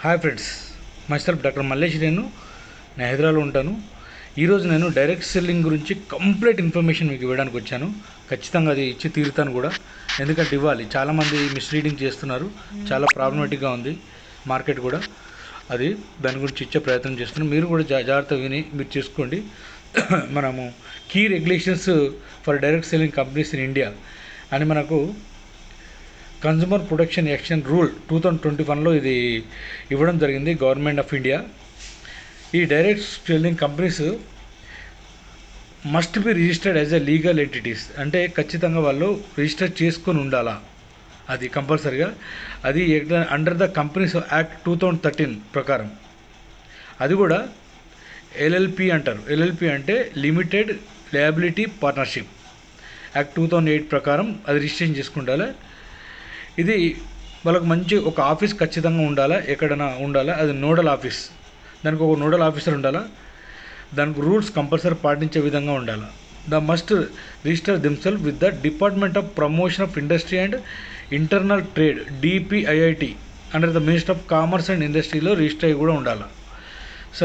Hi friends, myself doctor Mallesh. నేను హైదరాబాద్లో ఉంటాను. ఈరోజు నేను డైరెక్ట్ సెల్లింగ్ గురించి కంప్లీట్ ఇన్ఫర్మేషన్ మీకు ఇవ్వడానికి వచ్చాను. ఖచ్చితంగా అది ఇచ్చి తీరుతాను కూడా, ఎందుకంటే ఇవ్వాలి. చాలామంది మిస్లీడింగ్ చేస్తున్నారు, చాలా ప్రాబ్లమేటిక్గా ఉంది మార్కెట్ కూడా. అది దాని గురించి ఇచ్చే ప్రయత్నం చేస్తున్నాను. మీరు కూడా జాగ్రత్త విని మీరు చేసుకోండి. మనము key regulations for direct selling companies in India అని మనకు కన్జ్యూమర్ ప్రొటెక్షన్ యాక్షన్ రూల్ 2021లో ఇది ఇవ్వడం జరిగింది గవర్నమెంట్ ఆఫ్ ఇండియా. ఈ direct selling companies must be registered as a legal entities, అంటే ఖచ్చితంగా వాళ్ళు రిజిస్టర్ చేసుకొని ఉండాలా, అది కంపల్సరిగా. అది అండర్ ద కంపెనీస్ యాక్ట్ 2013 ప్రకారం. అది కూడా ఎల్ఎల్పి అంటారు. ఎల్ఎల్పి అంటే లిమిటెడ్ లయబిలిటీ పార్ట్నర్షిప్ యాక్ట్ 2008 ప్రకారం అది రిజిస్ట్రేషన్ చేసుకుంటారు. ఇది వాళ్ళకు మంచి ఒక ఆఫీస్ ఖచ్చితంగా ఉండాలా, ఎక్కడైనా ఉండాలా. అది నోడల్ ఆఫీస్, దానికి ఒక నోడల్ ఆఫీసర్ ఉండాలా. దానికి రూల్స్ కంపల్సరీ పాటించే విధంగా ఉండాలి. The must register themselves with the department of promotion of industry and internal trade DPIIT under the minister of commerce and ఇండస్ట్రీలో రిజిస్టర్ అయ్యి కూడా ఉండాలి. సో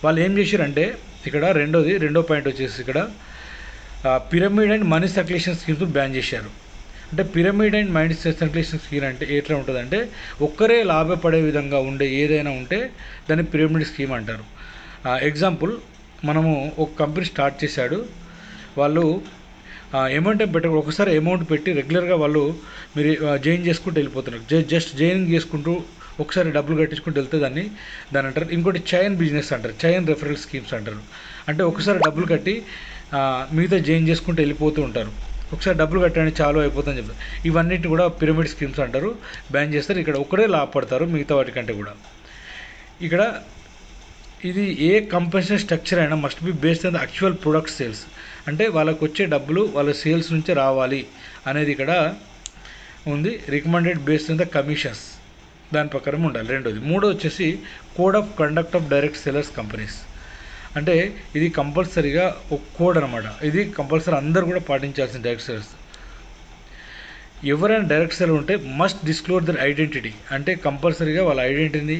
వాళ్ళు ఏం చేశారంటే ఇక్కడ రెండో పాయింట్ వచ్చేసి ఇక్కడ pyramid and money circulation schemes ban చేశారు. అంటే pyramid and money circulation scheme అంటే ఎట్లా ఉంటుందంటే, ఒక్కరే లాభపడే విధంగా ఉండే ఏదైనా ఉంటే దాన్ని పిరమిడ్ స్కీమ్ అంటారు. ఎగ్జాంపుల్, మనము ఒక కంపెనీ స్టార్ట్ చేశాడు. వాళ్ళు అమౌంట్ పెట్టకుండా ఒకసారి అమౌంట్ పెట్టి రెగ్యులర్గా వాళ్ళు మీరు జాయిన్ చేసుకుంటూ వెళ్ళిపోతున్నారు. జస్ట్ జాయినింగ్ చేసుకుంటూ ఒకసారి డబ్బులు కట్టించుకుంటూ వెళ్తే దాన్ని అంటారు. ఇంకోటి చైన్ బిజినెస్ అంటారు, చైన్ రెఫరల్ స్కీమ్స్ అంటారు. అంటే ఒకసారి డబ్బులు కట్టి మిగతా జాయిన్ చేసుకుంటూ వెళ్ళిపోతూ ఉంటారు. ఒకసారి డబ్బులు కట్టండి చాలు అయిపోతుందని చెప్తారు. ఇవన్నిటి కూడా పిరమిడ్ స్కీమ్స్ అంటారు, బ్యాన్ చేస్తారు. ఇక్కడ ఒకరే లాభపడతారు మిగతా వాటికంటే కూడా. ఇక్కడ ఇది ఏ కంపెనీ స్ట్రక్చర్ అయినా must be based on the actual product sales, అంటే వాళ్ళకు వచ్చే డబ్బులు వాళ్ళ సేల్స్ నుంచే రావాలి అనేది ఇక్కడ ఉంది. Recommended based on the commissions, దాని ప్రకారం ఉండాలి. మూడో వచ్చేసి code of conduct of direct sellers companies. అంటే ఇది కంపల్సరీగా ఒక కోడ్ అనమాట. ఇది కంపల్సరీ అందరూ కూడా పాటించాల్సిన డైరెక్ట్ సెల్లర్స్. ఎవరైనా డైరెక్ట్ సెల్లర్ ఉంటే మస్ట్ డిస్క్లోజ్ దర్ ఐడెంటిటీ, అంటే కంపల్సరీగా వాళ్ళ ఐడెంటిటీ,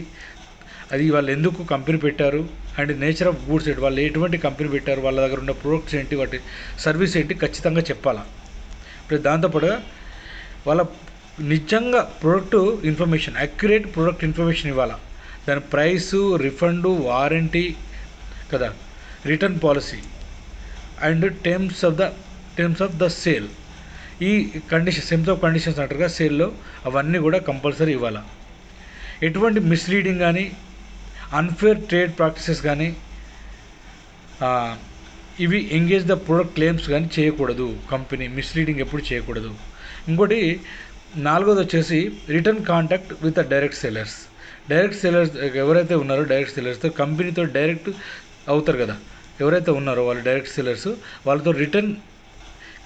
అది వాళ్ళు ఎందుకు కంపెనీ పెట్టారు అండ్ నేచర్ ఆఫ్ గూడ్స్ ఏంటి, వాళ్ళు ఎటువంటి కంపెనీ పెట్టారు, వాళ్ళ దగ్గర ఉన్న ప్రొడక్ట్స్ ఏంటి, వాటి సర్వీస్ ఏంటి ఖచ్చితంగా చెప్పాలా. ఇప్పుడు దాంతోపాటుగా వాళ్ళ నిజంగా product information, accurate product information ఇవ్వాలా. దాని ప్రైసు, రిఫండు, వారంటీ కదా, return policy and terms of the sale. ఈ కండిషన్స్, టర్మ్స్ ఆఫ్ కండిషన్స్ అంటారు కదా సేల్లో, అవన్నీ కూడా కంపల్సరీ ఇవ్వాలి. ఎటువంటి మిస్లీడింగ్ కానీ అన్ఫేర్ ట్రేడ్ ప్రాక్టీసెస్ కానీ ఇవి ఎంగేజ్ ద ప్రొడక్ట్ క్లెయిమ్స్ కానీ చేయకూడదు. కంపెనీ మిస్లీడింగ్ ఎప్పుడు చేయకూడదు. ఇంకోటి నాలుగోది వచ్చేసి return contact with the direct sellers. Direct sellers ఎవరైతే ఉన్నారో డైరెక్ట్ సెల్లర్స్తో కంపెనీతో డైరెక్ట్ అవుతారు కదా, ఎవరైతే ఉన్నారో వాళ్ళు డైరెక్ట్ సెల్లర్స్, వాళ్ళతో రిటర్న్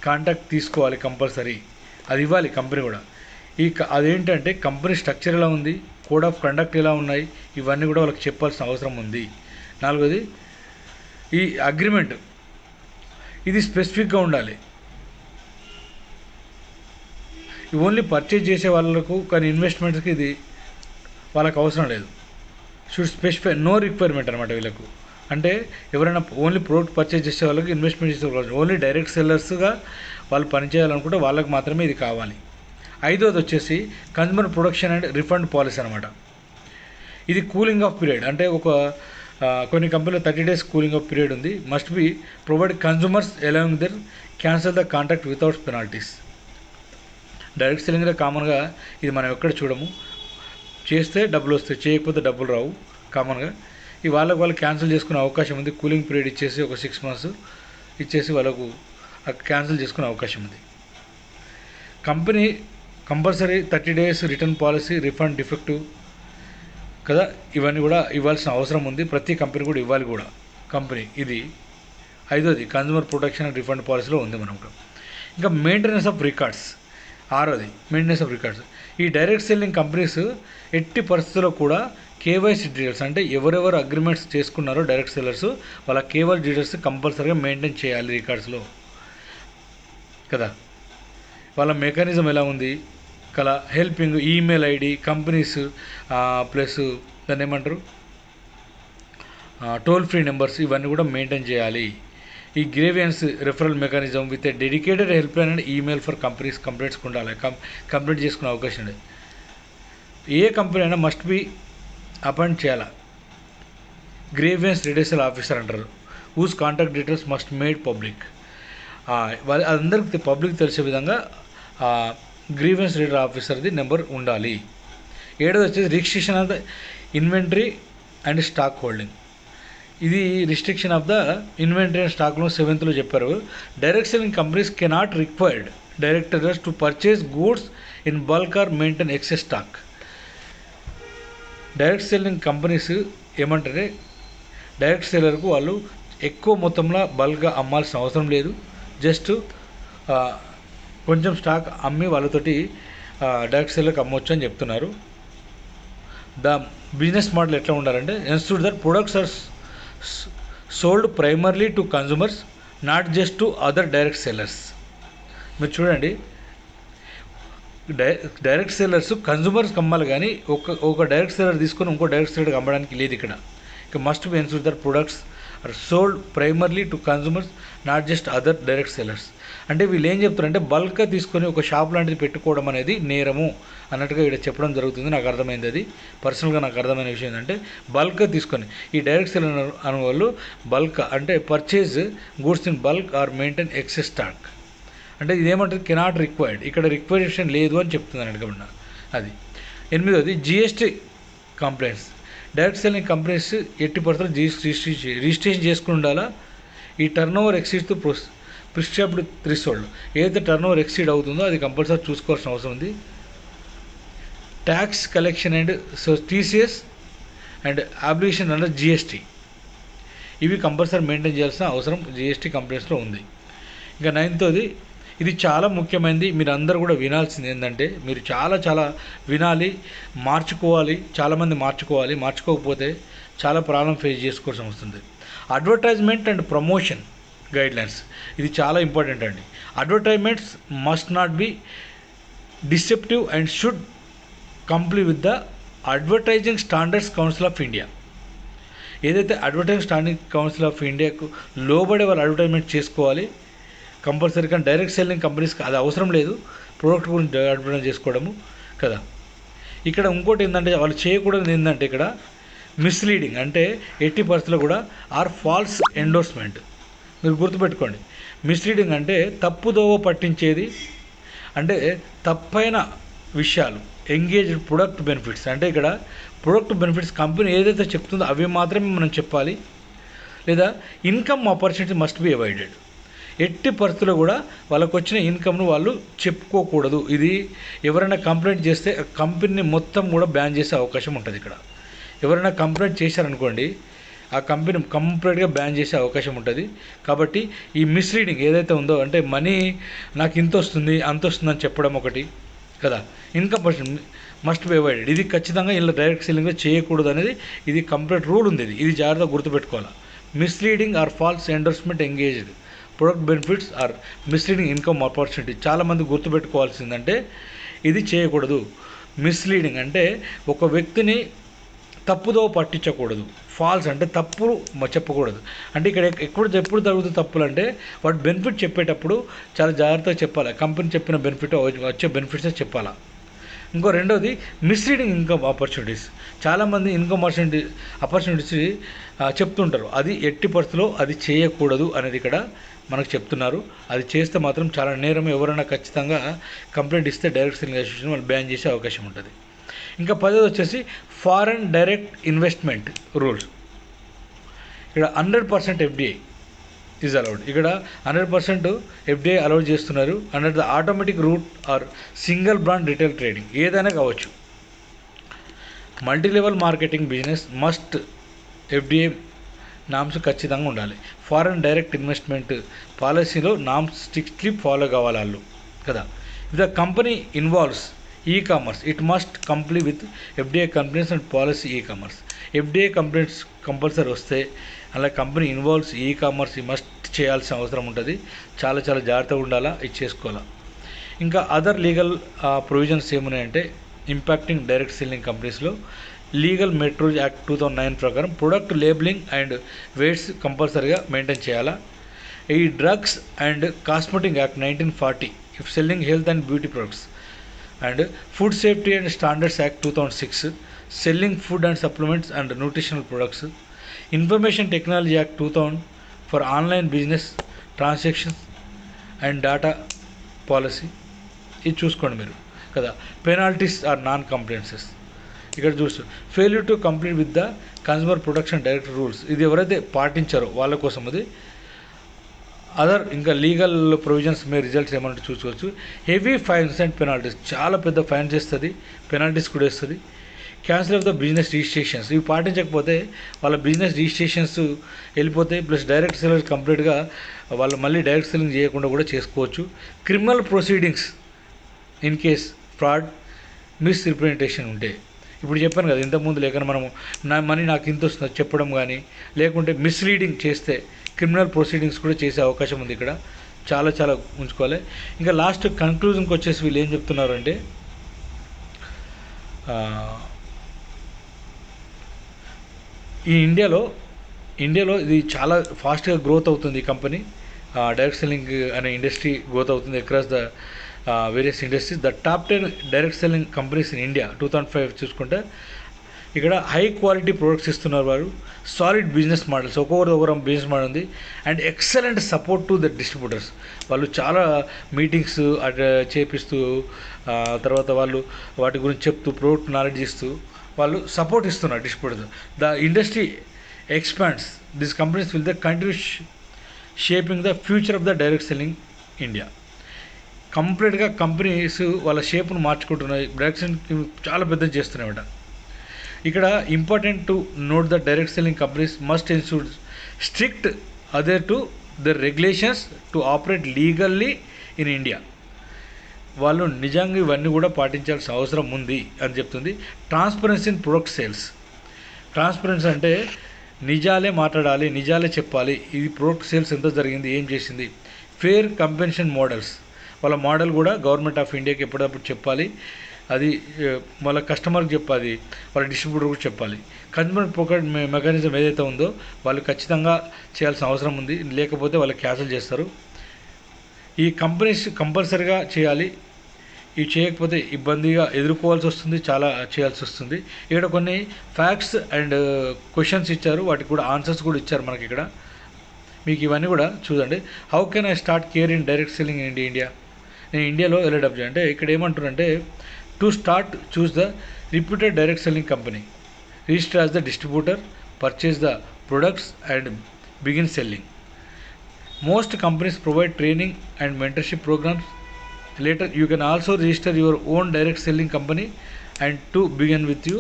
కాంటాక్ట్ తీసుకోవాలి కంపల్సరీ. అది ఇవ్వాలి కంపెనీ కూడా. అదేంటంటే కంపెనీ స్ట్రక్చర్ ఎలా ఉంది, కోడ్ ఆఫ్ కండక్ట్ ఎలా ఉన్నాయి, ఇవన్నీ కూడా వాళ్ళకి చెప్పాల్సిన అవసరం ఉంది. నాలుగోది ఈ అగ్రిమెంట్, ఇది స్పెసిఫిక్గా ఉండాలి. ఓన్లీ పర్చేజ్ చేసే వాళ్ళకు, కానీ ఇన్వెస్ట్మెంట్స్కి ఇది వాళ్ళకి అవసరం లేదు. షుడ్ స్పెసిఫై, నో రిక్వైర్మెంట్ అనమాట వీళ్ళకు. అంటే ఎవరైనా ఓన్లీ ప్రోడక్ట్ పర్చేజ్ చేసే వాళ్ళకి, ఇన్వెస్ట్మెంట్ చేసే వాళ్ళకి, ఓన్లీ డైరెక్ట్ సెల్లర్స్గా వాళ్ళు పనిచేయాలనుకుంటే వాళ్ళకి మాత్రమే ఇది కావాలి. ఐదోది వచ్చేసి consumer production and refund policy అనమాట. ఇది కూలింగ్ ఆఫ్ పీరియడ్, అంటే కొన్ని కంపెనీలో 30 days కూలింగ్ ఆఫ్ పీరియడ్ ఉంది. Must be provide consumers allowing their cancel the contract without penalties. Direct సెల్లింగ్లో కామన్గా ఇది మనం ఎక్కడ చూడము. చేస్తే డబ్బులు వస్తాయి, చేయకపోతే డబ్బులు రావు కామన్గా. వాళ్ళు క్యాన్సిల్ చేసుకునే అవకాశం ఉంది. కూలింగ్ పీరియడ్ ఇచ్చేసి ఒక 6 months ఇచ్చేసి వాళ్ళకు క్యాన్సిల్ చేసుకునే అవకాశం ఉంది. Company compulsory 30 days return policy, refund defective కదా, ఇవన్నీ కూడా ఇవ్వాల్సిన అవసరం ఉంది. ప్రతి కంపెనీ కూడా ఇవ్వాలి కూడా కంపెనీ. ఇది ఐదోది కన్జ్యూమర్ ప్రొటెక్షన్ అండ్ రిఫండ్ పాలసీలో ఉంది మనకు. ఇంకా మెయింటెనెన్స్ ఆఫ్ రికార్డ్స్, ఆరోది మెయింటెనెన్స్ ఆఫ్ రికార్డ్స్. ఈ డైరెక్ట్ సెల్లింగ్ కంపెనీస్ ఎట్టి పరిస్థితుల్లో కూడా కేవైసీ డీటెయిల్స్, అంటే ఎవరెవరు అగ్రిమెంట్స్ చేసుకున్నారో డైరెక్ట్ సెల్లర్స్ వాళ్ళ కేవైసీ డీటెయిల్స్ కంపల్సరీగా మెయింటైన్ చేయాలి రికార్డ్స్లో కదా. వాళ్ళ మెకానిజం ఎలా ఉంది, helping, email ID, companies plus దాన్ని ఏమంటారు టోల్ ఫ్రీ నెంబర్స్, ఇవన్నీ కూడా మెయింటైన్ చేయాలి. ఈ grievance referral mechanism with a dedicated help line and email for companies కంప్లైంట్స్కి ఉండాలి. కంప్లైంట్ చేసుకునే అవకాశం ఉంది. ఏ కంపెనీ అయినా మస్ట్ బి అపాయింట్ చేయాలి గ్రీవియన్స్ రిడ్రెసల్ ఆఫీసర్ అంటారు, whose contact details must made public. అందరికి పబ్లిక్ తెలిసే విధంగా గ్రీవియన్స్ రిడ్రెసల్ ఆఫీసర్ది నెంబర్ ఉండాలి. 7వ వచ్చేసి registration of the inventory and stock holding. ఇది restriction of the inventory and స్టాక్లో 7th చెప్పారు. Direct selling companies cannot required directors to purchase goods in bulk or maintain excess stock. Direct selling companies ఏమంటారే, డైరెక్ట్ సెల్లర్కు వాళ్ళు ఎక్కువ మొత్తంలో బల్క్గా అమ్మాల్సిన అవసరం లేదు. జస్ట్ కొంచెం స్టాక్ అమ్మి వాళ్ళతోటి డైరెక్ట్ సెల్లర్కి అమ్మవచ్చు అని చెప్తున్నారు. ద బిజినెస్ మోడల్ ఎట్లా ఉండాలంటే, institute that products are sold primarily to consumers, not just to other direct sellers. మీరు చూడండి, డైరెక్ట్ సెల్లర్స్ కన్జ్యూమర్స్కి అమ్మాలి, కానీ ఒక డైరెక్ట్ సెల్లర్ తీసుకొని ఇంకో డైరెక్ట్ సెల్లర్కి అమ్మడానికి లేదు. ఇక్కడ must be ensure that products are sold primarily to consumers, not just other direct sellers. అంటే వీళ్ళు ఏం చెప్తారంటే, బల్క్గా తీసుకొని ఒక షాప్ లాంటిది పెట్టుకోవడం అనేది నేరము అన్నట్టుగా ఇక్కడ చెప్పడం జరుగుతుంది. నాకు అర్థమైంది, అది పర్సనల్గా నాకు అర్థమైన విషయం ఏంటంటే, బల్క్గా తీసుకొని ఈ డైరెక్ట్ సెల్లర్ అనే వాళ్ళు బల్క్ అంటే purchase goods in bulk or maintain excess stock. అంటే ఇదేమంటుంది, కెనాట్ రిక్వైర్డ్, ఇక్కడ రిక్వైరేషన్ లేదు అని చెప్తుంది అన్నట్టుగా. అది 8వది GST complaints. Direct selling companies 80% registration చేసుకుని ఉండాలా. ఈ turnover exceed to prescribed threshold, ఏదైతే టర్న్ ఓవర్ ఎక్సీడ్ అవుతుందో అది కంపల్సరీ చూసుకోవాల్సిన అవసరం ఉంది. Tax collection and TCS and obligation under GST, ఇవి కంపల్సరీ మెయింటైన్ చేయాల్సిన అవసరం జిఎస్టీ కంపెనీస్లో ఉంది. ఇంకా 9వది, ఇది చాలా ముఖ్యమైనది, మీరు అందరూ కూడా వినాల్సింది ఏంటంటే, మీరు చాలా వినాలి, మార్చుకోవాలి. చాలామంది మార్చుకోకపోతే చాలా ప్రాబ్లం ఫేస్ చేసుకోవాల్సి వస్తుంది. అడ్వర్టైజ్మెంట్ అండ్ ప్రమోషన్ గైడ్లైన్స్, ఇది చాలా ఇంపార్టెంట్ అండి. Advertisements must not be deceptive and should comply with the advertising standards council of India. ఏదైతే అడ్వర్టైజింగ్ స్టాండర్డ్ కౌన్సిల్ ఆఫ్ ఇండియాకు లోబడే వాళ్ళు అడ్వర్టైజ్మెంట్ చేసుకోవాలి కంపల్సరీ. కానీ డైరెక్ట్ సెల్లింగ్ కంపెనీస్కి అది అవసరం లేదు, ప్రోడక్ట్ గురించి అడ్వర్టైజ్ చేసుకోవడము కదా. ఇక్కడ ఇంకోటి ఏంటంటే, వాళ్ళు చేయకూడదు ఏంటంటే, ఇక్కడ మిస్లీడింగ్ అంటే 80% కూడా ఆర్ ఫాల్స్ ఎండోర్స్మెంట్. మీరు గుర్తుపెట్టుకోండి, మిస్లీడింగ్ అంటే తప్పుదోవ పట్టించేది, అంటే తప్పైన విషయాలు. ఎంగేజ్డ్ ప్రొడక్ట్ బెనిఫిట్స్ అంటే ఇక్కడ ప్రొడక్ట్ బెనిఫిట్స్ కంపెనీ ఏదైతే చెప్తుందో అవి మాత్రమే మనం చెప్పాలి. లేదా income opportunity must be avoided. 80% కూడా వాళ్ళకు వచ్చిన ఇన్కమ్ను వాళ్ళు చెప్పుకోకూడదు. ఇది ఎవరైనా కంప్లైంట్ చేస్తే కంపెనీని మొత్తం కూడా బ్యాన్ చేసే అవకాశం ఉంటుంది. ఇక్కడ ఎవరైనా కంప్లైంట్ చేశారనుకోండి, ఆ కంపెనీ కంప్లీట్గా బ్యాన్ చేసే అవకాశం ఉంటుంది. కాబట్టి ఈ మిస్లీడింగ్ ఏదైతే ఉందో, అంటే మనీ నాకు ఇంత వస్తుంది అంత వస్తుంది అని చెప్పడం ఒకటి కదా, income person must be avoided. ఇది ఖచ్చితంగా ఇలా డైరెక్ట్ సెల్లింగ్లో చేయకూడదు అనేది ఇది కంప్లీట్ రూల్ ఉంది. ఇది జాగ్రత్తగా గుర్తుపెట్టుకోవాలి. Misleading or false endorsement engaged product benefits or misleading income opportunity. చాలామంది గుర్తుపెట్టుకోవాల్సిందంటే ఇది చేయకూడదు. మిస్లీడింగ్ అంటే ఒక వ్యక్తిని తప్పుదో పట్టించకూడదు. ఫాల్స్ అంటే తప్పులు చెప్పకూడదు. అంటే ఇక్కడ ఎప్పుడు జరుగుతుంది తప్పులు అంటే, వాటి బెనిఫిట్ చెప్పేటప్పుడు చాలా జాగ్రత్తగా చెప్పాలి. కంపెనీ చెప్పిన బెనిఫిట్ వచ్చే బెనిఫిట్సే చెప్పాలా. ఇంకో 2వది మిస్లీడింగ్ ఇన్కమ్ ఆపర్చునిటీస్. చాలామంది ఇన్కమ్ ఆపర్చునిటీస్ చెప్తుంటారు, అది 80%లో అది చేయకూడదు అనేది ఇక్కడ మనకు చెప్తున్నారు. అది చేస్తే మాత్రం చాలా నేరం. ఎవరైనా ఖచ్చితంగా కంప్లైంట్ ఇస్తే డైరెక్ట్ సెల్లింగ్ అసోసియేషన్ వాళ్ళు బ్యాన్ చేసే అవకాశం ఉంటుంది. ఇంకా 10వది వచ్చేసి ఫారెన్ డైరెక్ట్ ఇన్వెస్ట్మెంట్ రూల్స్. ఇక్కడ 100% ఎఫ్డిఐ ఈజ్ అలౌడ్. ఇక్కడ 100% ఎఫ్డిఐ అలౌడ్ చేస్తున్నారు. Under the automatic route or single brand retail trading ఏదైనా కావచ్చు. Multi level marketing business must FDI norms ఖచ్చితంగా ఉండాలి. ఫారెన్ డైరెక్ట్ ఇన్వెస్ట్మెంట్ పాలసీలో నామ్స్ స్ట్రిక్ట్లీ ఫాలో కావాలి వాళ్ళు కదా. If the company involves e-commerce it must comply with FDI companies and policy e-commerce. FDI companies compulsory వస్తే అలా కంపెనీ ఇన్వాల్వ్స్ ఈ-కామర్స్ మస్ట్ చేయాల్సిన అవసరం ఉంటుంది. చాలా జాగ్రత్తగా ఉండాలా, ఇది చేసుకోవాలా. ఇంకా అదర్ లీగల్ ప్రొవిజన్స్ ఏమున్నాయంటే ఇంపాక్టింగ్ డైరెక్ట్ సెల్లింగ్ కంపెనీస్లో లీగల్ మెట్రోజ్ యాక్ట్ 2009 ప్రకారం ప్రొడక్ట్ లేబులింగ్ అండ్ వెయిట్స్ కంపల్సరీగా మెయింటైన్ చేయాలా. ఈ drugs and cosmetic act 1940 if selling health and beauty products and food safety and standards act 2006 selling food and supplements and nutritional products. Information technology act 2000 for online business transactions and data policy. ఇది చూసుకోండి మీరు కదా. Penalties are non compliances ఇక్కడ చూస్తూ failure to complete with the consumer protection direct rules, ఇది ఎవరైతే పాటించారో వాళ్ళ కోసం అది. అదర్ ఇంకా లీగల్ ప్రొవిజన్స్ మీ రిజల్ట్స్ ఏమంటే చూసుకోవచ్చు. హెవీ ఫైన్స్ అండ్ పెనాల్టీస్, చాలా పెద్ద ఫైన్స్ ఇస్తుంది, పెనాల్టీస్ కూడా ఇస్తుంది. Cancel of the business registrations, ఇవి పాటించకపోతే వాళ్ళ బిజినెస్ రిజిస్ట్రేషన్స్ వెళ్ళిపోతాయి. ప్లస్ డైరెక్ట్ సెల్లర్ కంప్లీట్గా వాళ్ళు మళ్ళీ డైరెక్ట్ సెల్లింగ్ చేయకుండా కూడా చేసుకోవచ్చు. Criminal proceedings in case fraud misrepresentation ఉంటే, ఇప్పుడు చెప్పాను కదా ఇంతకుముందు, లేకుండా మనము నా మనీ నాకు ఇంత వస్తుంది చెప్పడం కానీ, లేకుంటే మిస్లీడింగ్ చేస్తే క్రిమినల్ ప్రొసీడింగ్స్ కూడా చేసే అవకాశం ఉంది. ఇక్కడ చాలా చాలా ఉంచుకోవాలి. ఇంకా లాస్ట్ కన్క్లూజన్కి వచ్చేసి వీళ్ళు ఏం చెప్తున్నారు అంటే, ఈ ఇండియాలో ఇది చాలా ఫాస్ట్గా గ్రోత్ అవుతుంది. ఈ కంపెనీ డైరెక్ట్ సెల్లింగ్ అనే ఇండస్ట్రీ గ్రోత్ అవుతుంది across the various industries. The top 10 direct selling companies in India 2005 చూసుకుంటే ఇక్కడ హై క్వాలిటీ ప్రొడక్ట్స్ ఇస్తున్నారు వారు. సాలిడ్ బిజినెస్ మోడల్స్, ఒక్కొక్కరు బిజినెస్ మోడల్ ఉంది. And excellent support to the distributors, వాళ్ళు చాలా మీటింగ్స్ చేపిస్తూ తర్వాత వాళ్ళు వాటి గురించి చెప్తూ ప్రోడక్ట్ నాలెడ్జ్ ఇస్తూ వాళ్ళు సపోర్ట్ ఇస్తున్నారు distributors. The industry expands, this companies will the continue shaping the future of the direct selling India. కంప్లీట్గా కంపెనీస్ వాళ్ళ షేప్ను మార్చుకుంటున్నాయి, డైరెక్ట్ సెల్లింగ్ చాలా పెద్దది చేస్తున్నాయట. ఇక్కడ important to note the direct selling companies must insure strict other to the regulations to operate legally in India. వాళ్ళు నిజంగా ఇవన్నీ కూడా పాటించాల్సిన అవసరం ఉంది అని చెప్తుంది. Transparency in product sales, transparency అంటే నిజాలే మాట్లాడాలి, నిజాలే చెప్పాలి, ఇది ప్రొడక్ట్ సేల్స్ ఎంత జరిగింది, ఏం చేసింది. ఫేర్ కంపెన్షన్ మోడల్స్, వాళ్ళ మోడల్ కూడా గవర్నమెంట్ ఆఫ్ ఇండియాకి ఎప్పటికప్పుడు చెప్పాలి, అది వాళ్ళ కస్టమర్కి చెప్పాలి, వాళ్ళ డిస్ట్రిబ్యూటర్ కూడా చెప్పాలి. కన్జ్యూమర్ ప్రొటెక్ట్ మెకానిజం ఏదైతే ఉందో వాళ్ళు ఖచ్చితంగా చేయాల్సిన అవసరం ఉంది, లేకపోతే వాళ్ళు క్యాన్సిల్ చేస్తారు. ఈ కంపెనీస్ కంపల్సరీగా చేయాలి, ఇవి చేయకపోతే ఇబ్బందిగా ఎదుర్కోవాల్సి వస్తుంది, చాలా చేయాల్సి వస్తుంది. ఇక్కడ కొన్ని ఫ్యాక్ట్స్ అండ్ క్వశ్చన్స్ ఇచ్చారు, వాటికి కూడా ఆన్సర్స్ కూడా ఇచ్చారు మనకి ఇక్కడ. మీకు ఇవన్నీ కూడా చూడండి. How can I start care in direct selling in India, నేను ఇండియాలో ఎలా డబ్బు అంటే ఇక్కడ ఏమంటారంటే, to start choose the reputed direct selling company, register as the distributor, purchase the products and begin selling. Most companies provide training and mentorship programmes. Later you can also register your own direct selling company and to begin with you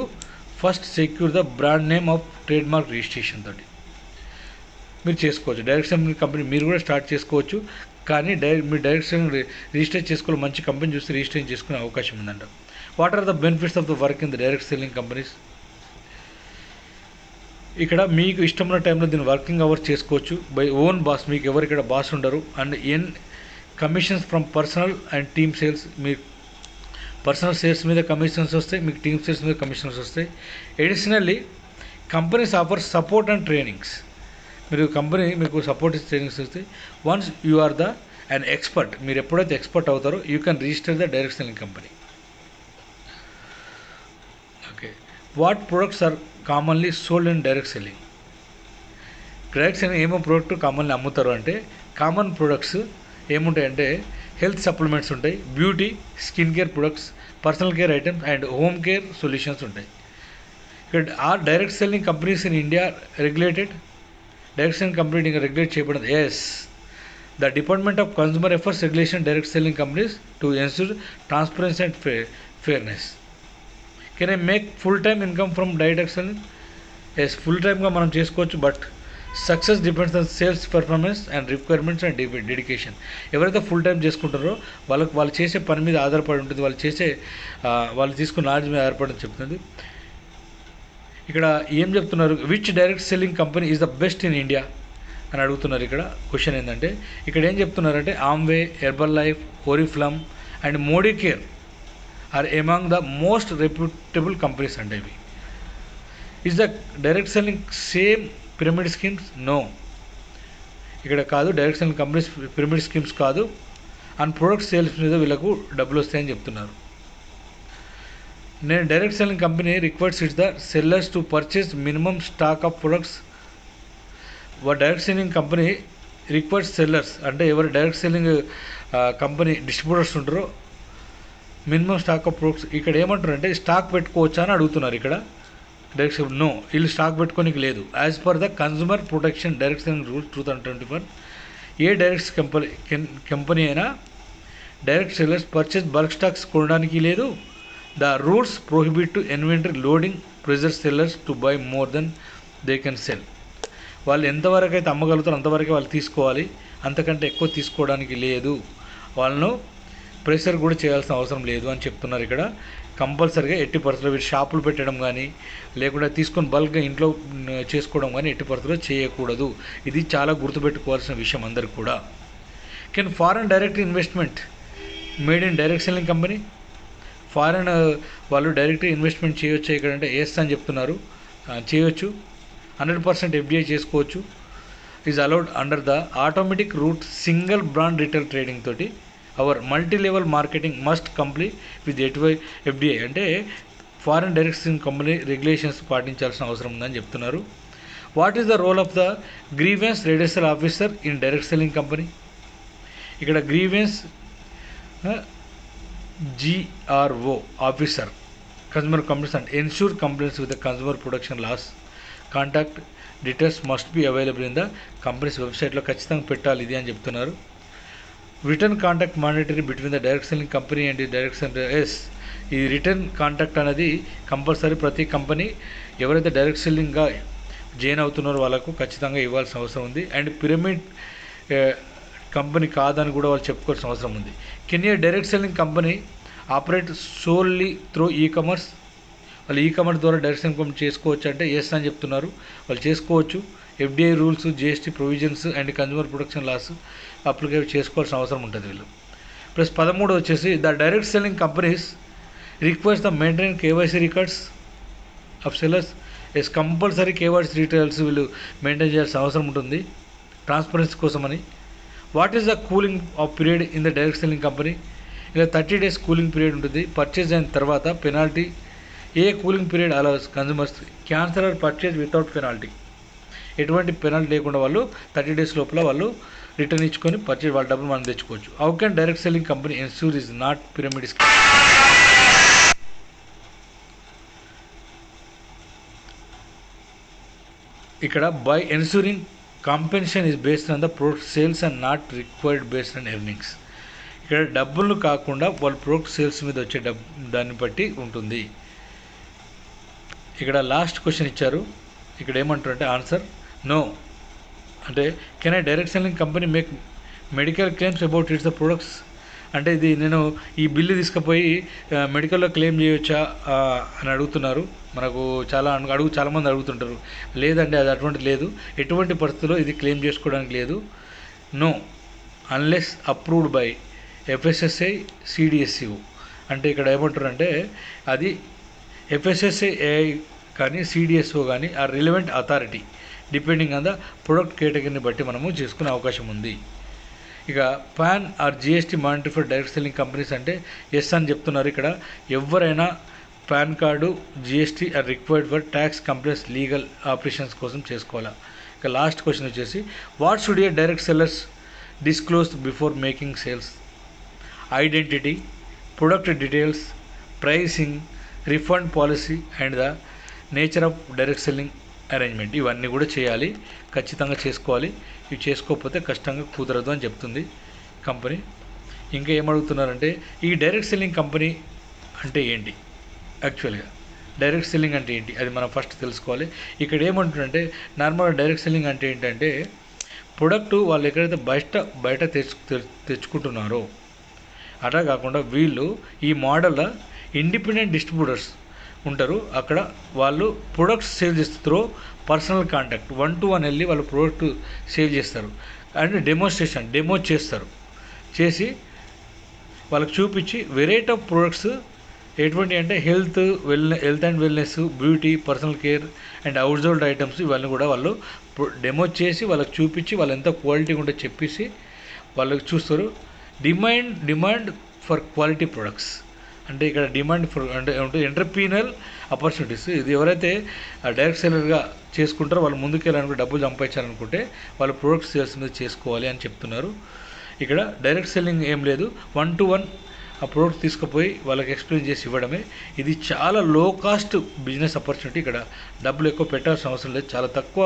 first secure the brand name of trade mark registration తోటి మీరు చేసుకోవచ్చు. Direct selling company మీరు కూడా start చేసుకోవచ్చు, కానీ మీరు direct selling register చేసుకోవాలి, మంచి కంపెనీ చూస్తే రిజిస్టర్ చేసుకునే అవకాశం ఉందంట. What are the benefits of the work in the direct selling companies? ఇక్కడ మీకు ఇష్టమైన టైంలో దీన్ని వర్కింగ్ అవర్స్ చేసుకోవచ్చు, బై ఓన్ బాస్, మీకు ఎవరు ఇక్కడ బాస్ ఉండరు. And commissions from personal and team sales, మీ పర్సనల్ సేల్స్ మీద కమిషన్స్ వస్తాయి, మీకు టీమ్ సేల్స్ మీద కమిషన్స్ వస్తాయి. Additionally companies offer support and trainings, మీరు కంపెనీ మీకు సపోర్ట్ ట్రైనింగ్స్ వస్తాయి. Once you are the and expert, మీరు ఎప్పుడైతే ఎక్స్పర్ట్ అవుతారో you can register the direct selling company. Okay, what products are commonly sold in direct selling? Direct selling ఏమో product commonly అమ్ముతారు అంటే, common products ఏముంటాయంటే health supplements ఉంటాయి, beauty skin care products, personal care items and home care solutions ఉంటాయి. ఇక్కడ are direct selling companies in India regulated? Direct selling company ఇంకా regulate చేయబడింది. Yes, the department of consumer affairs regulation direct selling companies to ensure transparency and fairness. Can I make full time income from direct selling? Yes, full టైమ్గా మనం చేసుకోవచ్చు, but success depends on sales performance and requirements and dedication. ఎవరైతే full time చేసుకుంటారో వాళ్ళు చేసే పని మీద ఆధారపడి ఉంటుంది, వాళ్ళు తీసుకున్న నాలెడ్జ్ మీద ఆధారపడి చెప్తుంది. ఇక్కడ ఏం చెప్తున్నారు, which direct selling company is the best in India అని అడుగుతున్నారు. ఇక్కడ క్వశ్చన్ ఏంటంటే, ఇక్కడ ఏం చెప్తున్నారంటే Amway, Herbalife, Oriflame and Modicare are among the most reputable companies అంటే ఇవి. Is the direct selling same pyramid schemes? No, ఇక్కడ కాదు. Direct selling companies pyramid schemes కాదు. అండ్ ప్రొడక్ట్ సేల్స్ మీద వీళ్ళకు డబ్బులు వస్తాయని చెప్తున్నారు. నేను direct selling company requires its the sellers to purchase minimum stock of products. Direct selling company requires sellers అంటే ఎవరు డైరెక్ట్ సెల్లింగ్ కంపెనీ డిస్ట్రిబ్యూటర్స్ ఉంటారో మినిమమ్ స్టాక్ ఆఫ్ ప్రొడక్ట్స్. ఇక్కడ ఏమంటారు అంటే స్టాక్ పెట్టుకోవచ్చా అని అడుగుతున్నారు. ఇక్కడ డైరెక్ట్ నో, వీళ్ళు స్టాక్ పెట్టుకోనికి లేదు. As per the consumer protection direct selling rules 2021, ఏ డైరెక్ట్ కంపెనీ అయినా direct sellers purchase bulk stocks కొనడానికి లేదు. The rules prohibit to inventory loading pressure sellers to buy more than they can sell. వాళ్ళు ఎంతవరకు అయితే అమ్మగలుగుతారో అంతవరకే వాళ్ళు తీసుకోవాలి, అంతకంటే ఎక్కువ తీసుకోవడానికి లేదు. వాళ్ళను ప్రెషర్ కూడా చేయాల్సిన అవసరం లేదు అని చెప్తున్నారు. ఇక్కడ కంపల్సరీగా 80% వీళ్ళు షాపులు పెట్టడం కానీ లేకుండా తీసుకొని బల్క్గా ఇంట్లో చేసుకోవడం కానీ 80% చేయకూడదు. ఇది చాలా గుర్తుపెట్టుకోవాల్సిన విషయం అందరికి కూడా. Can foreign direct investment made in direct selling company? Foreign వాళ్ళు డైరెక్ట్ ఇన్వెస్ట్మెంట్ చేయొచ్చు ఇక్కడ అంటే ఎస్ అని చెప్తున్నారు. చేయొచ్చు, 100% FDI చేసుకోవచ్చు. Is allowed under the automatic route single brand retail trading తోటి. Our multi level marketing must complete with FDI అంటే foreign direct selling company regulations పాటించాల్సిన అవసరం ఉందని చెప్తున్నారు. What is the role of the grievance redressal officer in direct selling company? ఇక్కడ grievance GRO officer consumer complaints and ensure complaints with the consumer protection laws. Contact details must be available in the companies వెబ్సైట్లో ఖచ్చితంగా పెట్టాలి ఇది అని చెప్తున్నారు. Return contact monetary between the direct selling company and direct selling. Yes, ఈ return contact అనేది compulsory ప్రతి company ఎవరైతే డైరెక్ట్ సెల్లింగ్గా జాయిన్ అవుతున్నారో వాళ్ళకు ఖచ్చితంగా ఇవ్వాల్సిన అవసరం ఉంది. అండ్ పిరమిడ్ కంపెనీ కాదని కూడా వాళ్ళు చెప్పుకోవాల్సిన అవసరం ఉంది. Can a direct selling company operate solely through e-commerce? వాళ్ళు ఈకామర్స్ ద్వారా డైరెక్ట్ సెల్లింగ్ కంపెనీ చేసుకోవచ్చు అంటే ఎస్ అని చెప్తున్నారు. వాళ్ళు చేసుకోవచ్చు. FDI rules, GST provisions and consumer protection laws applicate చేసుకోవాల్సిన అవసరం ఉంటుంది వీళ్ళు. ప్లస్ 13 వచ్చేసి the direct selling companies request the maintain KYC records of sellers. Yes, compulsory KYC retails వీళ్ళు మెయింటైన్ చేయాల్సిన అవసరం ఉంటుంది ట్రాన్స్పరెన్సీ కోసమని. What is the cooling off period in the direct selling company? ఇలా 30 days కూలింగ్ పీరియడ్ ఉంటుంది. Purchase అయిన తర్వాత penalty. A cooling period allows consumers cancel or purchase without penalty? ఎటువంటి పెనాల్టీ లేకుండా వాళ్ళు 30 days లోపల వాళ్ళు రిటర్న్ ఇచ్చుకొని పర్చేజ్ వాళ్ళ డబ్బులు మనం తెచ్చుకోవచ్చు. How can direct selling company ensure is not pyramid scheme? ఇక్కడ by ensuring compensation is based on the product sales and not required based on earnings. ఇక్కడ డబ్బులు కాకుండా వాళ్ళ ప్రొడక్ట్ సేల్స్ మీద వచ్చే దాన్ని బట్టి ఉంటుంది. ఇక్కడ లాస్ట్ క్వశ్చన్ ఇచ్చారు. ఇక్కడ ఏమంటారంటే ఆన్సర్ నో. అంటే can I direct selling company make medical claims about it's the products? అంటే ఇది నేను ఈ బిల్లు తీసుకుపోయి మెడికల్లో క్లెయిమ్ చేయొచ్చా అని అడుగుతున్నారు. మనకు చాలామంది అడుగుతుంటారు. లేదండి, అది అటువంటిది లేదు. ఎటువంటి పరిస్థితుల్లో ఇది క్లెయిమ్ చేసుకోవడానికి లేదు. No unless approved by FSSAI CDSCO. అంటే ఇక్కడ ఏమంటారంటే అది FSSAI కానీ CDSCO కానీ ఆ relevant authority depending on the product కేటగిరీని బట్టి మనము చేసుకునే అవకాశం ఉంది. ఇక PAN or GST monetary for direct selling companies అంటే ఎస్ అని చెప్తున్నారు. ఇక్కడ ఎవరైనా PAN card GST or required for tax complaints legal operations కోసం చేసుకోవాలా. ఇక లాస్ట్ క్వశ్చన్ వచ్చేసి what should a direct sellers disclose before making sales? Identity, product details, pricing, refund policy and the nature of direct selling arrangement. ఇవన్నీ కూడా చేయాలి, ఖచ్చితంగా చేసుకోవాలి. ఇవి చేసుకోకపోతే కష్టంగా కుదరదు అని చెప్తుంది కంపెనీ. ఇంకా ఏమడుగుతున్నారంటే ఈ డైరెక్ట్ సెల్లింగ్ కంపెనీ అంటే ఏంటి? యాక్చువల్గా డైరెక్ట్ సెల్లింగ్ అంటే ఏంటి అది మనం ఫస్ట్ తెలుసుకోవాలి. ఇక్కడ ఏమంటుందంటే నార్మల్గా డైరెక్ట్ సెల్లింగ్ అంటే ఏంటంటే ప్రొడక్ట్ వాళ్ళు ఎక్కడైతే బయట తెచ్చుకుంటున్నారో అలా కాకుండా వీళ్ళు ఈ మోడల్లో ఇండిపెండెంట్ డిస్ట్రిబ్యూటర్స్ ఉంటారు. అక్కడ వాళ్ళు ప్రొడక్ట్స్ సేల్ చేస్తారు త్రూ పర్సనల్ కాంటాక్ట్ 1-to-1 వెళ్ళి వాళ్ళు ప్రోడక్ట్ సేల్ చేస్తారు అండ్ డెమో చేస్తారు. చేసి వాళ్ళకి చూపించి వెరైటీ ఆఫ్ ప్రొడక్ట్స్ ఎటువంటి అంటే health and wellness, beauty, personal care and house hold items ఇవన్నీ కూడా వాళ్ళు డెమో చేసి వాళ్ళకి చూపించి వాళ్ళు ఎంత క్వాలిటీ ఉంటే చెప్పేసి వాళ్ళకి చూస్తారు. డిమాండ్ ఫర్ క్వాలిటీ ప్రొడక్ట్స్ అంటే ఇక్కడ డిమాండ్ ఫర్ అంటే ఎంటర్ప్రీనర్ ఆపర్చునిటీస్. ఇది ఎవరైతే డైరెక్ట్ సెల్లర్గా చేసుకుంటారో వాళ్ళు ముందుకెళ్ళాలనుకుంటే డబ్బులు సంపాదించాలనుకుంటే వాళ్ళు ప్రొడక్ట్స్ సేల్స్ మీద చేసుకోవాలి అని చెప్తున్నారు. ఇక్కడ డైరెక్ట్ సెల్లింగ్ ఏం లేదు, 1-to-1 ఆ ప్రోడక్ట్ తీసుకుపోయి వాళ్ళకి ఎక్స్ప్లెయిన్ చేసి ఇవ్వడమే. ఇది చాలా లో కాస్ట్ బిజినెస్ ఆపర్చునిటీ. ఇక్కడ డబ్బులు ఎక్కువ పెట్టాల్సిన అవసరం లేదు, చాలా తక్కువ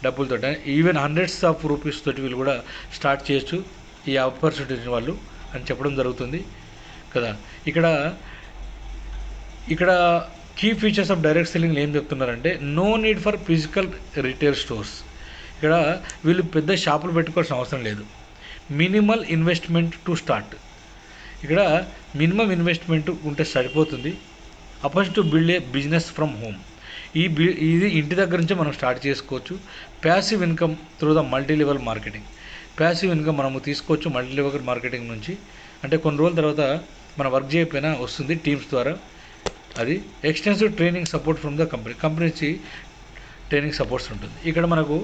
డబ్బులతో ఈవెన్ హండ్రెడ్స్ ఆఫ్ రూపీస్ తోటి వీళ్ళు కూడా స్టార్ట్ చేయొచ్చు ఈ ఆపర్చునిటీని వాళ్ళు అని చెప్పడం జరుగుతుంది కదా. ఇక్కడ key features of direct selling ఏం చెప్తున్నారంటే no need for physical retail stores. ఇక్కడ వీళ్ళు పెద్ద షాపులు పెట్టుకోవాల్సిన అవసరం లేదు. Minimal investment to start. ఇక్కడ మినిమం ఇన్వెస్ట్మెంట్ ఉంటే సరిపోతుంది. Opportunity to build a business from home. ఇది ఇంటి దగ్గర నుంచే మనం స్టార్ట్ చేసుకోవచ్చు. Passive income through the multi level marketing. Passive income మనము తీసుకోవచ్చు మల్టీ లెవెల్ మార్కెటింగ్ నుంచి. అంటే కొన్ని రోజుల తర్వాత మన వర్క్ చేయకపోయినా వస్తుంది టీమ్స్ ద్వారా. అది extensive training support from the company నుంచి ట్రైనింగ్ సపోర్ట్స్ ఉంటుంది. ఇక్కడ మనకు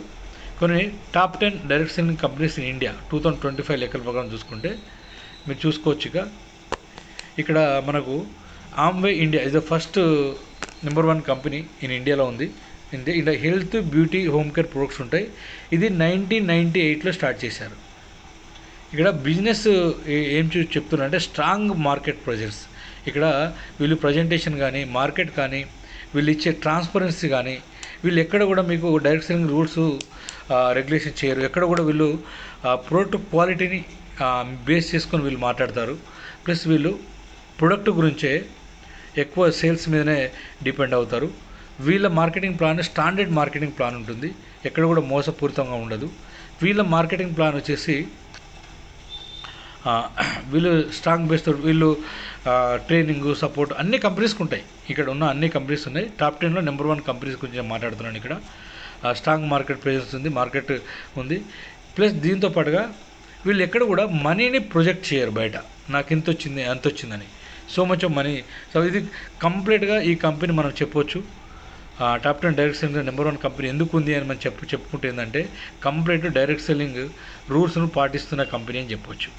కొన్ని top 10 direct selling companies in India 2025 లెక్కల ప్రకారం చూసుకుంటే మీరు చూసుకోవచ్చు. ఇక్కడ మనకు Amway India is the first number 1 company in ఇండియాలో ఉంది. India health, beauty, home care products ఉంటాయి. ఇది 1998లో స్టార్ట్ చేశారు. ఇక్కడ బిజినెస్ ఏం చెప్తున్నారంటే స్ట్రాంగ్ మార్కెట్ ప్రెజెన్స్. ఇక్కడ వీళ్ళు ప్రజెంటేషన్ కానీ మార్కెట్ కానీ వీళ్ళు ఇచ్చే ట్రాన్స్పరెన్సీ కానీ వీళ్ళు ఎక్కడ కూడా మీకు డైరెక్ట్ సెల్లింగ్ రూల్స్ రెగ్యులేషన్ చేయరు. ఎక్కడ కూడా వీళ్ళు ప్రోడక్ట్ క్వాలిటీని బేస్ చేసుకొని వీళ్ళు మాట్లాడతారు. ప్లస్ వీళ్ళు ప్రొడక్ట్ గురించే ఎక్కువ సేల్స్ మీదనే డిపెండ్ అవుతారు. వీళ్ళ marketing plan standard marketing plan ఉంటుంది, ఎక్కడ కూడా మోసపూరితంగా ఉండదు. వీళ్ళ మార్కెటింగ్ ప్లాన్ వచ్చేసి వీళ్ళు స్ట్రాంగ్ బేస్తో వీళ్ళు ట్రైనింగ్ సపోర్ట్ అన్ని కంపెనీస్కి ఉంటాయి. ఇక్కడ ఉన్న అన్ని కంపెనీస్ ఉన్నాయి. టాప్ 10లో నెంబర్ 1 కంపెనీస్ గురించి నేను మాట్లాడుతున్నాను. ఇక్కడ స్ట్రాంగ్ మార్కెట్ ప్రెజెన్స్ ఉంది, మార్కెట్ ఉంది. ప్లస్ దీంతో పాటుగా వీళ్ళు ఎక్కడ కూడా మనీని ప్రొజెక్ట్ చేయరు బయట, నాకు ఇంత వచ్చింది అంత వచ్చిందని. So much of money. So ఇది కంప్లీట్గా ఈ కంపెనీ మనం చెప్పొచ్చు top 10 direct selling number 1 company ఎందుకు ఉంది అని మనం చెప్పుకుంటే ఏంటంటే కంప్లీట్ డైరెక్ట్ సెల్లింగ్ రూల్స్ను పాటిస్తున్న కంపెనీ అని చెప్పొచ్చు.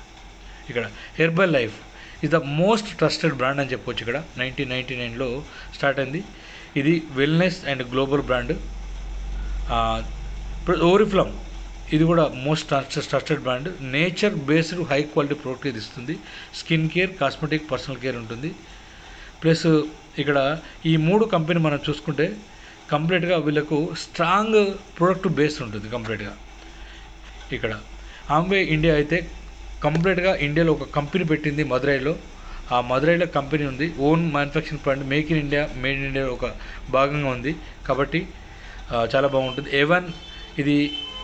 ఇక్కడ herbal life is the most trusted brand అని చెప్పొచ్చు. ఇక్కడ 1999లో స్టార్ట్ అయింది. ఇది వెల్నెస్ అండ్ గ్లోబల్ బ్రాండ్. ఓరిఫ్లమ్ ఇది కూడా most trusted brand. Nature based high quality product ఇది ఇస్తుంది. Skin care, cosmetic, personal care ఉంటుంది. ప్లస్ ఇక్కడ ఈ 3 కంపెనీ మనం చూసుకుంటే కంప్లీట్గా వీళ్ళకు స్ట్రాంగ్ ప్రోడక్ట్ బేస్ ఉంటుంది కంప్లీట్గా. ఇక్కడ ఆంబే ఇండియా అయితే కంప్లీట్గా ఇండియాలో ఒక కంపెనీ పెట్టింది మదురైలో. ఆ మదురైలో కంపెనీ ఉంది. Own manufacturing plant, make in India, made in India ఒక భాగంగా ఉంది కాబట్టి చాలా బాగుంటుంది. ఏవన్ ఇది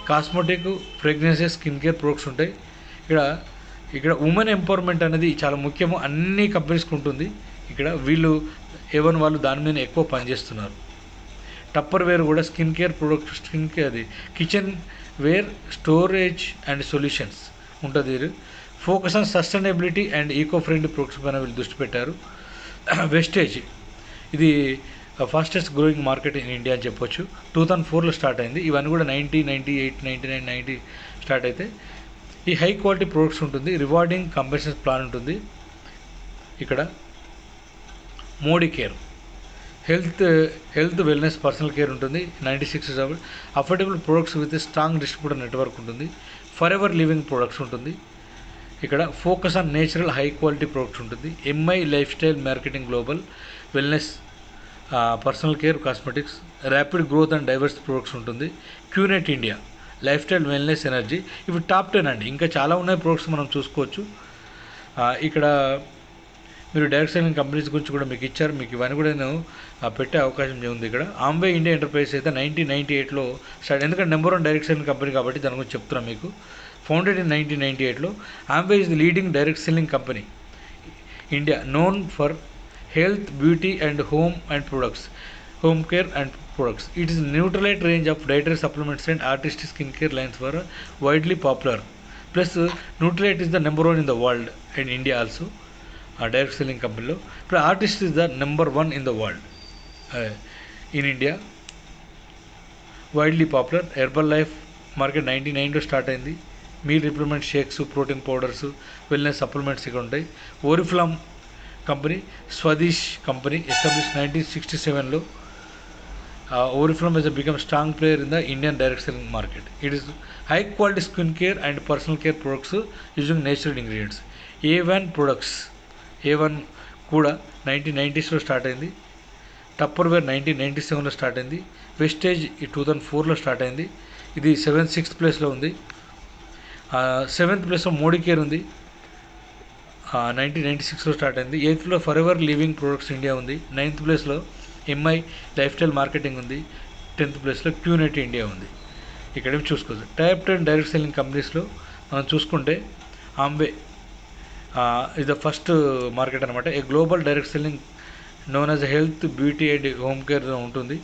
cosmetic, fragrances, skin care products ఉంటాయి. ఇక్కడ ఉమెన్ ఎంపవర్మెంట్ అనేది చాలా ముఖ్యము, అన్ని కంపెనీస్కి ఉంటుంది. ఇక్కడ వీళ్ళు ఏవన్ వాళ్ళు దాని మీద ఎక్కువ పనిచేస్తున్నారు. టప్పర్ వేర్ కూడా skin care product, skin care అది kitchen ware, storage and solutions ఉంటుంది. Focus on sustainability and eco friendly products పైన వీళ్ళు దృష్టి పెట్టారు. వెస్టేజ్ ఇది fastest growing market in India అని చెప్పొచ్చు. 2004లో స్టార్ట్ అయింది. ఇవన్నీ కూడా 1998, 99, 90 స్టార్ట్ అయితే ఈ హై క్వాలిటీ ప్రొడక్ట్స్ ఉంటుంది. రివార్డింగ్ కంపెన్సేషన్ ప్లాన్ ఉంటుంది. ఇక్కడ Modicare health wellness, personal care ఉంటుంది. 96 affordable products with strong distributor network ఉంటుంది. ఫర్ ఎవర్ లివింగ్ ప్రొడక్ట్స్ ఉంటుంది. ఇక్కడ focus on natural high quality products ఉంటుంది. Mi lifestyle marketing, global wellness, personal care, cosmetics, rapid growth and diverse products ఉంటుంది. QNet India lifestyle, wellness, energy. ఇవి top 10 అండి. ఇంకా చాలా ఉన్నాయి products మనం చూసుకోవచ్చు. ఇక్కడ మీరు డైరెక్ట్ సెల్లింగ్ కంపెనీస్ గురించి కూడా మీకు ఇచ్చారు. మీకు ఇవన్నీ కూడా నేను పెట్టే అవకాశం ఉంది. ఇక్కడ ఆంబే ఇండియా ఎంటర్ప్రైజ్ అయితే 1998లో స్టార్ట్. ఎందుకంటే నెంబర్ 1 డైరెక్ట్ సెల్లింగ్ కంపెనీ కాబట్టి దాని గురించి చెప్తున్నాను మీకు. ఫౌండెడ్ ఇన్ 1998లో. Amway is the leading direct selling company India, known for health, beauty and home care and products. It is neutralite range of dietary supplements and artistic skincare lines were widely popular. Plus Neutralite is the number 1 in the world and India also. ఆ direct selling కంపెనీలో. ఇప్పుడు artist is the number 1 in the world. In India widely popular. Herbal life market 1999లో start అయింది. Meal replacement shakes, protein powders, wellness supplements ఇక్కడ ఉంటాయి. Oriflame company Swadesh company establish 1967లో. Oriflame has become strong player in the Indian direct selling market. It is high quality skin care and personal care products using natural ingredients. A1 products, A1 కూడా 1990స్లో start అయింది. Tupperware 1997లో start అయింది. Wastage 2004లో start అయింది. ఇది 6th ప్లేస్లో ఉంది. 7th ప్లేస్లో Modi care ఉంది. 1996లో స్టార్ట్ అయింది. 8thలో for ever living products India ఉంది. 9th ప్లేస్లో ఎంఐ లైఫ్ స్టైల్ మార్కెటింగ్ ఉంది. 10th ప్లేస్లో క్యూనెట్ ఇండియా ఉంది. ఇక్కడ చూసుకోవచ్చు. టాప్ 10 డైరెక్ట్ సెల్లింగ్ కంపెనీస్లో మనం చూసుకుంటే ఆంబే ఇది ద ఫస్ట్ మార్కెట్ అనమాట. A global direct selling known as health, beauty and home care ఉంటుంది.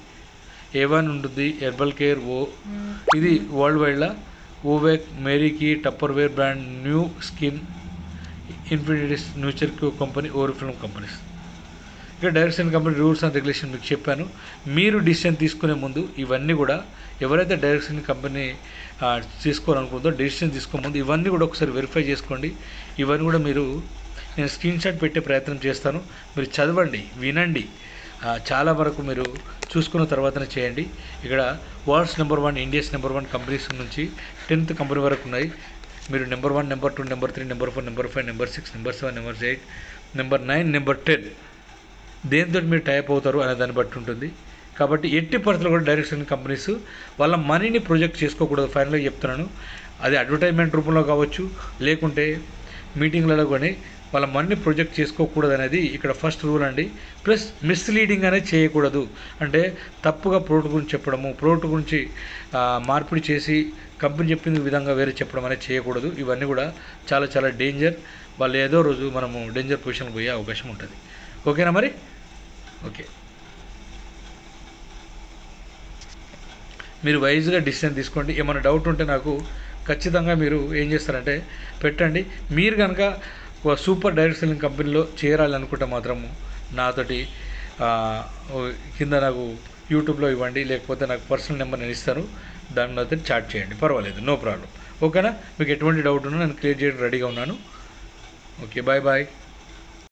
A1 ఉంటుంది. హెర్బల్ కేర్ ఇది వరల్డ్ వైడ్లా. ఓవేక్, Mary Kay, Tupperware brand, new skin, infinities, న్యూచర్ క్యూ కంపెనీ, ఓరిఫ్లామ్ కంపెనీస్. ఇక్కడ direct selling company rules and regulation మీకు చెప్పాను. మీరు డిసిషన్ తీసుకునే ముందు ఇవన్నీ కూడా ఎవరైతే డైరెక్ట్ సెల్లింగ్ కంపెనీ తీసుకోవాలనుకుందో డిసిషన్ తీసుకో ముందు ఇవన్నీ కూడా ఒకసారి వెరిఫై చేసుకోండి. ఇవన్నీ కూడా మీరు నేను స్క్రీన్ షాట్ పెట్టే ప్రయత్నం చేస్తాను. మీరు చదవండి, వినండి. చాలా వరకు మీరు చూసుకున్న తర్వాతనే చేయండి. ఇక్కడ world's number 1, India's number 1 companies నుంచి 10th కంపెనీ వరకు ఉన్నాయి. మీరు number 1, number 2, number 3, number 4, number 5, number 6, number 7, number 8, number 9, number 10 దేంతో మీరు టైప్ అవుతారు అనే దాన్ని బట్టి ఉంటుంది. కాబట్టి ఎట్టి పరిస్థితుల్లో కూడా డైరెక్ట్ సెల్లింగ్ కంపెనీస్ వాళ్ళ మనీని ప్రొజెక్ట్ చేసుకోకూడదు. ఫైనల్గా చెప్తున్నాను. అది అడ్వర్టైజ్మెంట్ రూపంలో కావచ్చు, లేకుంటే మీటింగ్లలో కానీ వాళ్ళ మనీని ప్రొజెక్ట్ చేసుకోకూడదు అనేది ఇక్కడ ఫస్ట్ రూల్ అండి. ప్లస్ మిస్లీడింగ్ అనేది చేయకూడదు. అంటే తప్పుగా ప్రోడక్ట్ గురించి చెప్పడము, ప్రోడక్ట్ గురించి మార్పిడి చేసి కంపెనీ చెప్పిన విధంగా వేరే చెప్పడం అనేది చేయకూడదు. ఇవన్నీ కూడా చాలా చాలా డేంజర్. వాళ్ళు ఏదో రోజు మనము డేంజర్ పొజిషన్కి పోయే అవకాశం ఉంటుంది. ఓకేనా మరి? ఓకే, మీరు వైజ్గా డిసిషన్ తీసుకోండి. ఏమైనా డౌట్ ఉంటే నాకు ఖచ్చితంగా మీరు ఏం చేస్తారంటే పెట్టండి. మీరు కనుక సూపర్ డైరెక్ట్ సెల్లింగ్ కంపెనీలో చేరాలనుకుంటే మాత్రము నాతోటి కింద నాకు యూట్యూబ్లో ఇవ్వండి, లేకపోతే నాకు పర్సనల్ నెంబర్ నేను ఇస్తాను. దాన్ని నాతో చాట్ చేయండి, పర్వాలేదు, నో ప్రాబ్లం. ఓకేనా? మీకు ఎటువంటి డౌట్ ఉన్నా నేను క్లియర్ చేయడానికి రెడీగా ఉన్నాను. Okay, bye bye.